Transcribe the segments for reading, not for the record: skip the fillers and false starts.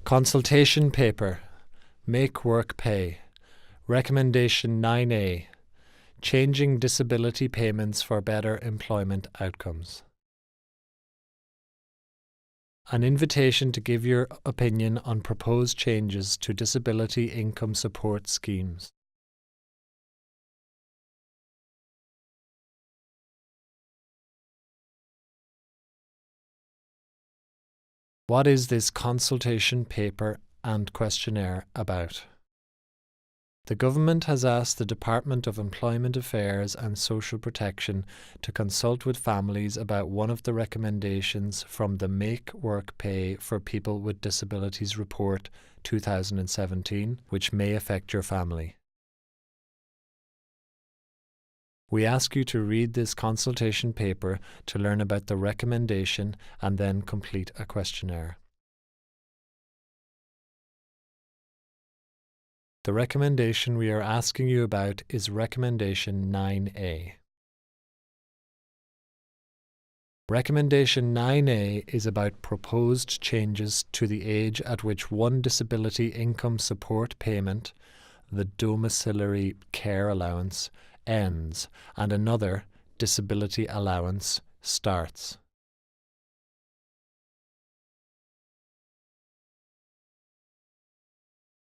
Consultation paper. Make work pay. Recommendation 9A. Changing disability payments for better employment outcomes. An invitation to give your opinion on proposed changes to disability income support schemes. What is this consultation paper and questionnaire about? The government has asked the Department of Employment Affairs and Social Protection to consult with families about one of the recommendations from the Make Work Pay for People with Disabilities Report 2017, which may affect your family. We ask you to read this consultation paper to learn about the recommendation and then complete a questionnaire. The recommendation we are asking you about is Recommendation 9A. Recommendation 9A is about proposed changes to the age at which one disability income support payment, the domiciliary care allowance, ends and another, disability allowance, starts.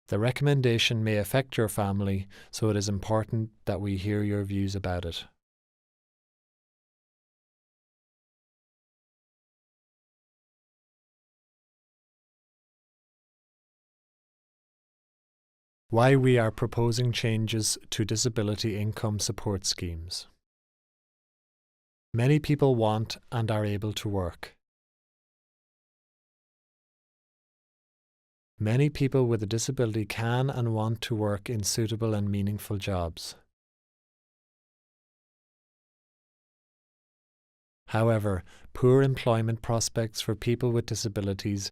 The recommendation may affect your family, so it is important that we hear your views about it. Why we are proposing changes to disability income support schemes. Many people want and are able to work. Many people with a disability can and want to work in suitable and meaningful jobs. However, poor employment prospects for people with disabilities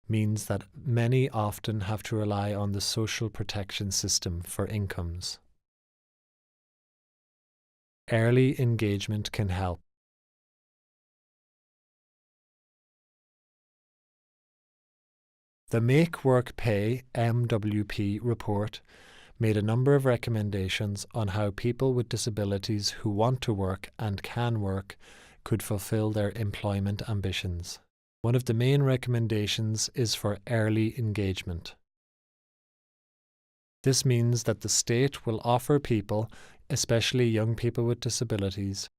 means that many often have to rely on the social protection system for incomes. Early engagement can help. The Make Work Pay (MWP) report made a number of recommendations on how people with disabilities who want to work and can work could fulfill their employment ambitions. One of the main recommendations is for early engagement. This means that the state will offer people, especially young people with disabilities,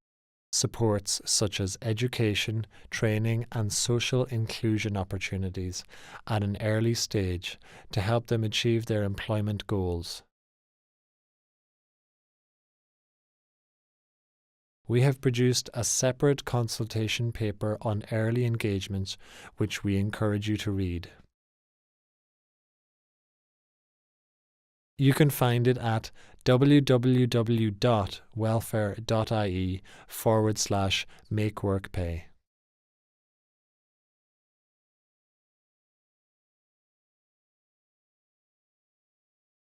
supports such as education, training and social inclusion opportunities at an early stage to help them achieve their employment goals. We have produced a separate consultation paper on early engagement, which we encourage you to read. You can find it at www.welfare.ie/makeworkpay.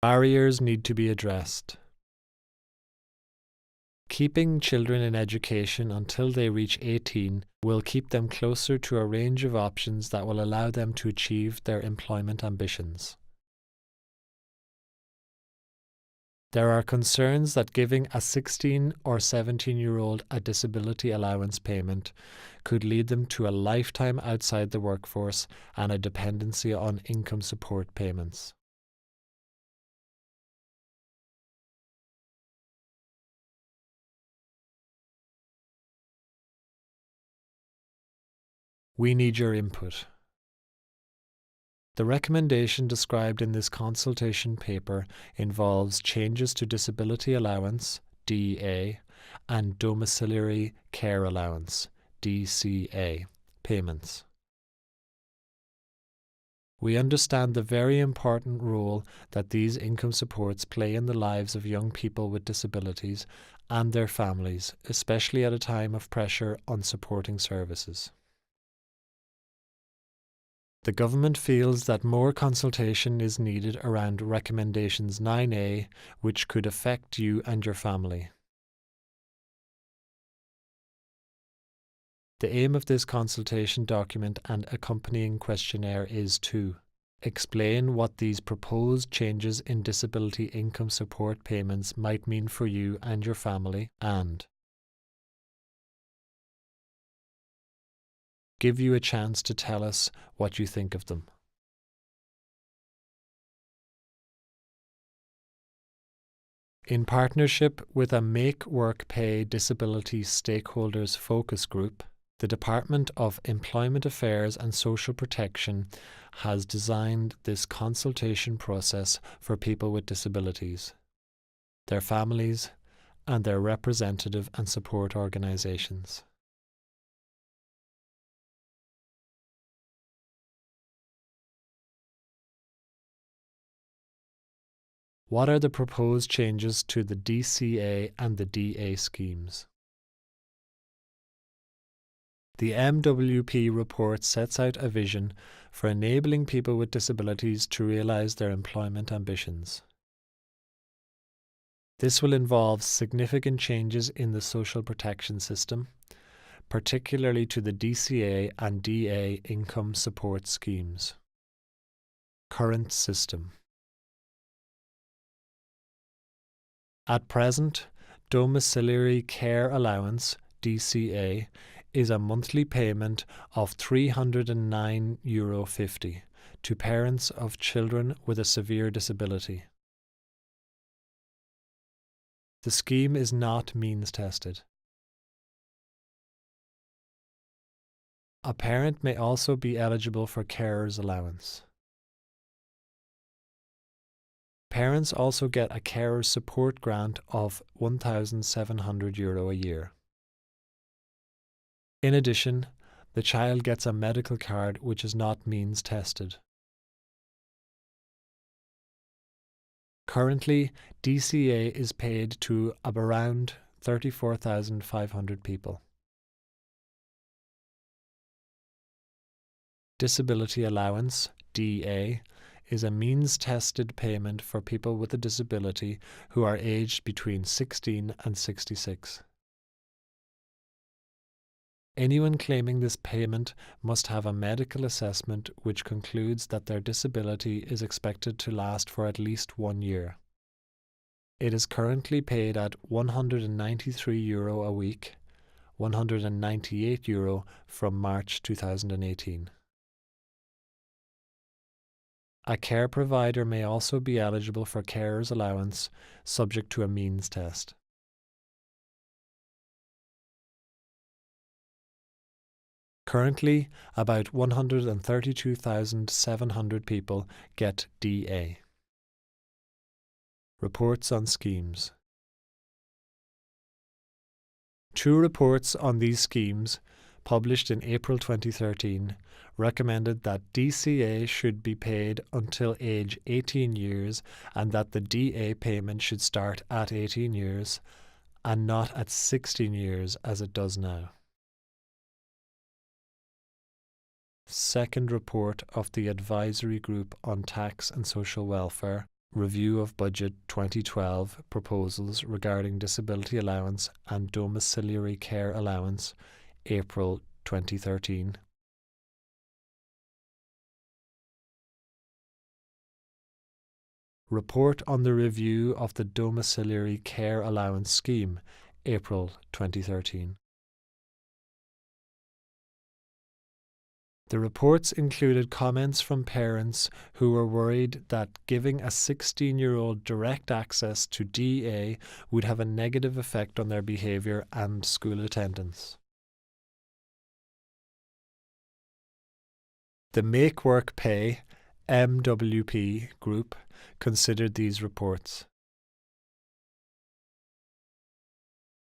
Barriers need to be addressed. Keeping children in education until they reach 18 will keep them closer to a range of options that will allow them to achieve their employment ambitions. There are concerns that giving a 16 or 17-year-old a disability allowance payment could lead them to a lifetime outside the workforce and a dependency on income support payments. We need your input. The recommendation described in this consultation paper involves changes to disability allowance, DA, and domiciliary care allowance, DCA, payments. We understand the very important role that these income supports play in the lives of young people with disabilities and their families, especially at a time of pressure on supporting services. The government feels that more consultation is needed around Recommendations 9A, which could affect you and your family. The aim of this consultation document and accompanying questionnaire is to explain what these proposed changes in disability income support payments might mean for you and your family, and give you a chance to tell us what you think of them. In partnership with a Make Work Pay Disability Stakeholders Focus Group, the Department of Employment Affairs and Social Protection has designed this consultation process for people with disabilities, their families, and their representative and support organisations. What are the proposed changes to the DCA and the DA schemes? The MWP report sets out a vision for enabling people with disabilities to realise their employment ambitions. This will involve significant changes in the social protection system, particularly to the DCA and DA income support schemes. Current system. At present, Domiciliary Care Allowance, DCA, is a monthly payment of €309.50 to parents of children with a severe disability. The scheme is not means tested. A parent may also be eligible for carer's allowance. Parents also get a carer's support grant of €1,700 a year. In addition, the child gets a medical card which is not means tested. Currently, DCA is paid to around 34,500 people. Disability Allowance, DA, is a means-tested payment for people with a disability who are aged between 16 and 66. Anyone claiming this payment must have a medical assessment which concludes that their disability is expected to last for at least 1 year. It is currently paid at €193 a week, €198 from March 2018. A care provider may also be eligible for carer's allowance, subject to a means test. Currently, about 132,700 people get DA. Reports on schemes. 2 reports on these schemes, published in April 2013, recommended that DCA should be paid until age 18 years and that the DA payment should start at 18 years and not at 16 years as it does now. Second report of the Advisory Group on Tax and Social Welfare, Review of Budget 2012 proposals regarding disability allowance and domiciliary care allowance, April 2013. Report on the review of the domiciliary care allowance scheme, April 2013. The reports included comments from parents who were worried that giving a 16-year-old direct access to DA would have a negative effect on their behaviour and school attendance. The Make Work Pay MWP group considered these reports.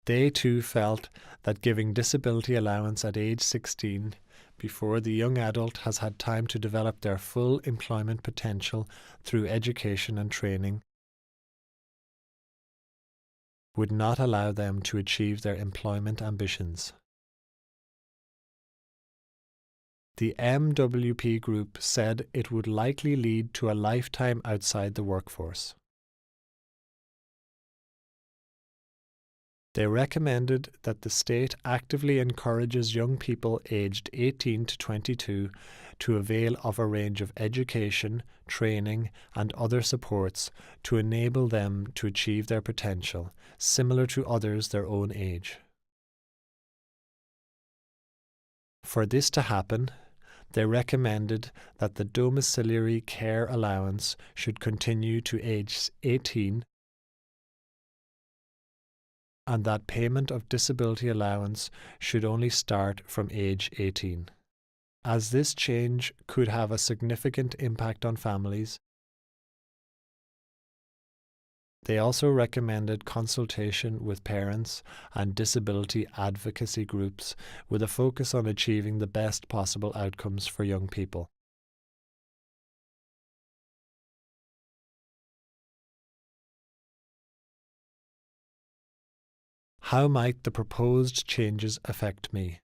They too felt that giving disability allowance at age 16, before the young adult has had time to develop their full employment potential through education and training, would not allow them to achieve their employment ambitions. The MWP group said it would likely lead to a lifetime outside the workforce. They recommended that the state actively encourages young people aged 18 to 22 to avail of a range of education, training, and other supports to enable them to achieve their potential, similar to others their own age. For this to happen, they recommended that the domiciliary care allowance should continue to age 18 and that payment of disability allowance should only start from age 18. As this change could have a significant impact on families, they also recommended consultation with parents and disability advocacy groups with a focus on achieving the best possible outcomes for young people. How might the proposed changes affect me?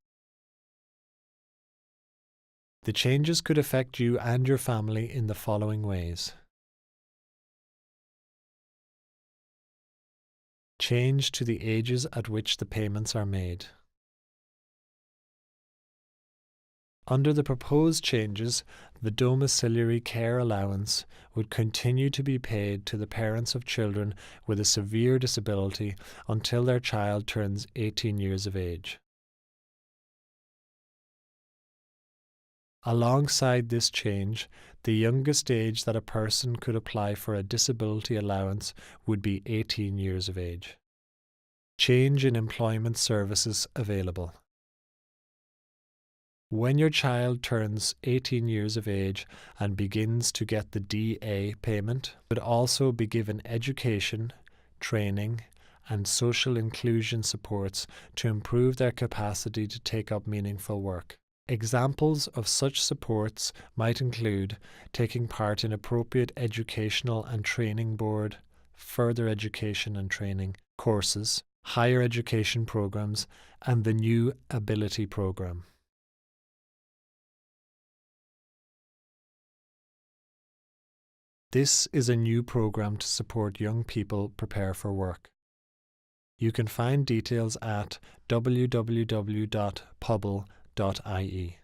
The changes could affect you and your family in the following ways. Change to the ages at which the payments are made. Under the proposed changes, the domiciliary care allowance would continue to be paid to the parents of children with a severe disability until their child turns 18 years of age. Alongside this change, the youngest age that a person could apply for a disability allowance would be 18 years of age. Change in employment services available. When your child turns 18 years of age and begins to get the DA payment, would also be given education, training, and social inclusion supports to improve their capacity to take up meaningful work. Examples of such supports might include taking part in appropriate educational and training board, further education and training courses, higher education programs, and the new Ability program. This is a new program to support young people prepare for work. You can find details at www.pubble.ie.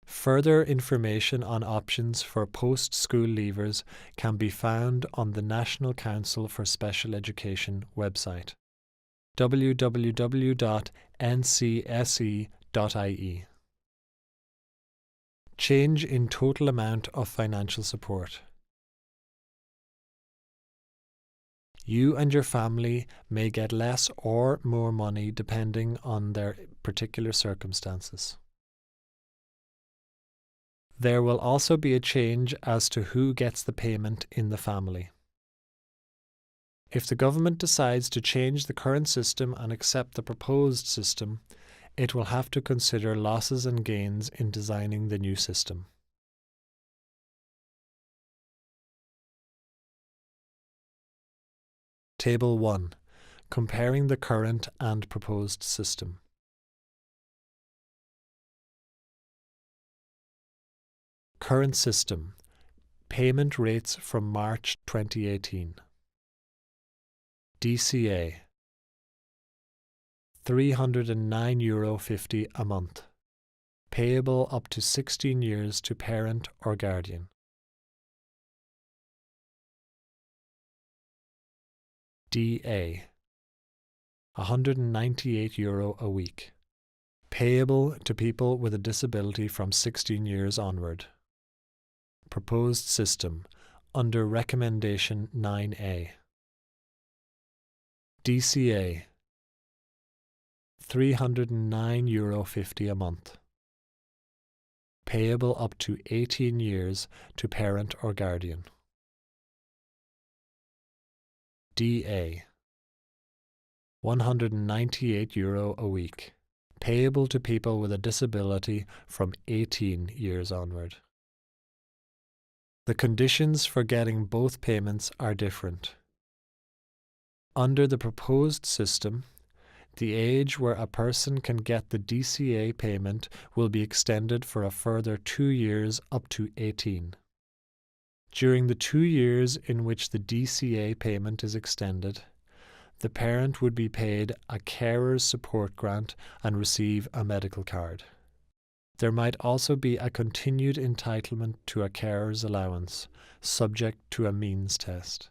Further information on options for post-school leavers can be found on the National Council for Special Education website, www.ncse.ie. Change in total amount of financial support. You and your family may get less or more money depending on their particular circumstances. There will also be a change as to who gets the payment in the family. If the government decides to change the current system and accept the proposed system, it will have to consider losses and gains in designing the new system. Table 1. Comparing the current and proposed system. Current system. Payment rates from March 2018. DCA. €309.50 a month. Payable up to 16 years to parent or guardian. DA. €198 a week. Payable to people with a disability from 16 years onward. Proposed system under Recommendation 9A. DCA. €309.50 a month. Payable up to 18 years to parent or guardian. DA. €198 a week. Payable to people with a disability from 18 years onward. The conditions for getting both payments are different. Under the proposed system, the age where a person can get the DCA payment will be extended for a further 2 years up to 18. During the 2 years in which the DCA payment is extended, The parent would be paid a carer's support grant and receive a medical card. There might also be a continued entitlement to a carer's allowance, subject to a means test.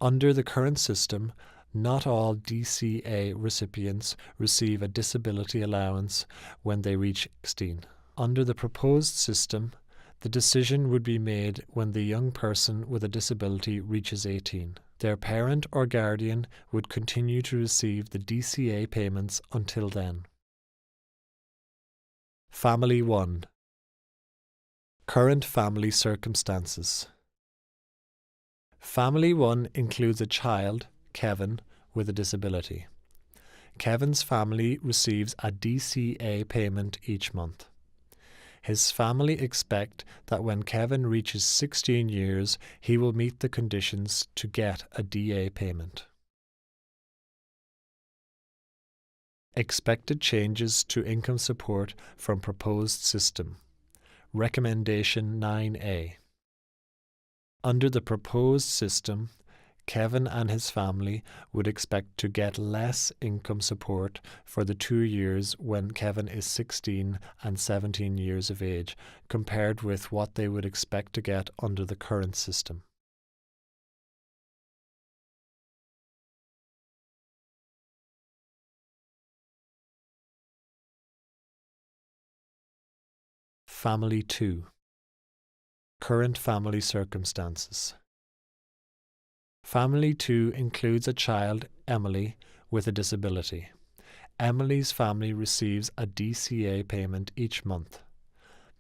Under the current system, not all DCA recipients receive a disability allowance when they reach 16. Under the proposed system, the decision would be made when the young person with a disability reaches 18. Their parent or guardian would continue to receive the DCA payments until then. Family 1. Current family circumstances. Family 1 includes a child, Kevin, with a disability. Kevin's family receives a DCA payment each month. His family expect that when Kevin reaches 16 years, he will meet the conditions to get a DA payment. Expected changes to income support from proposed system. Recommendation 9A. Under the proposed system, Kevin and his family would expect to get less income support for the 2 years when Kevin is 16 and 17 years of age, compared with what they would expect to get under the current system. Family 2. Current family circumstances. Family 2 includes a child, Emily, with a disability. Emily's family receives a DCA payment each month.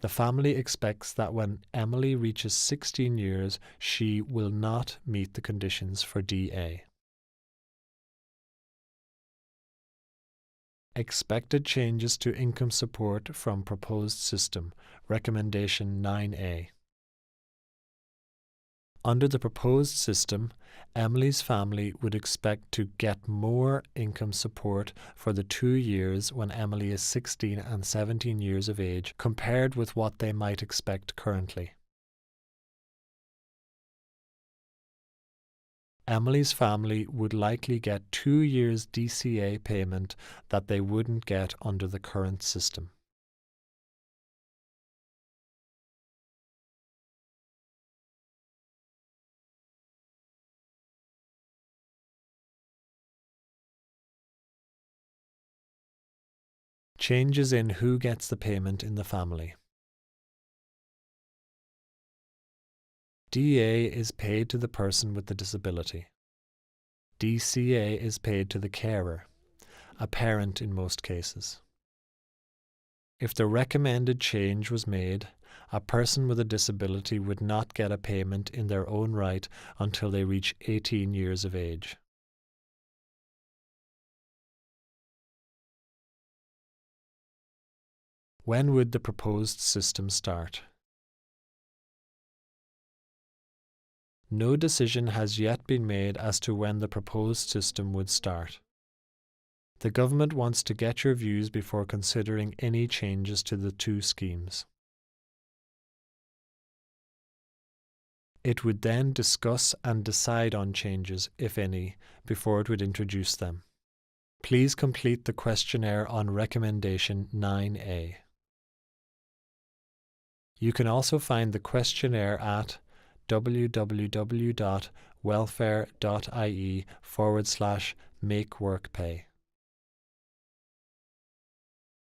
The family expects that when Emily reaches 16 years, she will not meet the conditions for DA. Expected changes to income support from proposed system. Recommendation 9A. Under the proposed system, Emily's family would expect to get more income support for the 2 years when Emily is 16 and 17 years of age, compared with what they might expect currently. Emily's family would likely get 2 years DCA payment that they wouldn't get under the current system. Changes in who gets the payment in the family. DA is paid to the person with the disability. DCA is paid to the carer, a parent in most cases. If the recommended change was made, a person with a disability would not get a payment in their own right until they reach 18 years of age. When would the proposed system start? No decision has yet been made as to when the proposed system would start. The government wants to get your views before considering any changes to the two schemes. It would then discuss and decide on changes, if any, before it would introduce them. Please complete the questionnaire on Recommendation 9A. You can also find the questionnaire at www.welfare.ie/makeworkpay.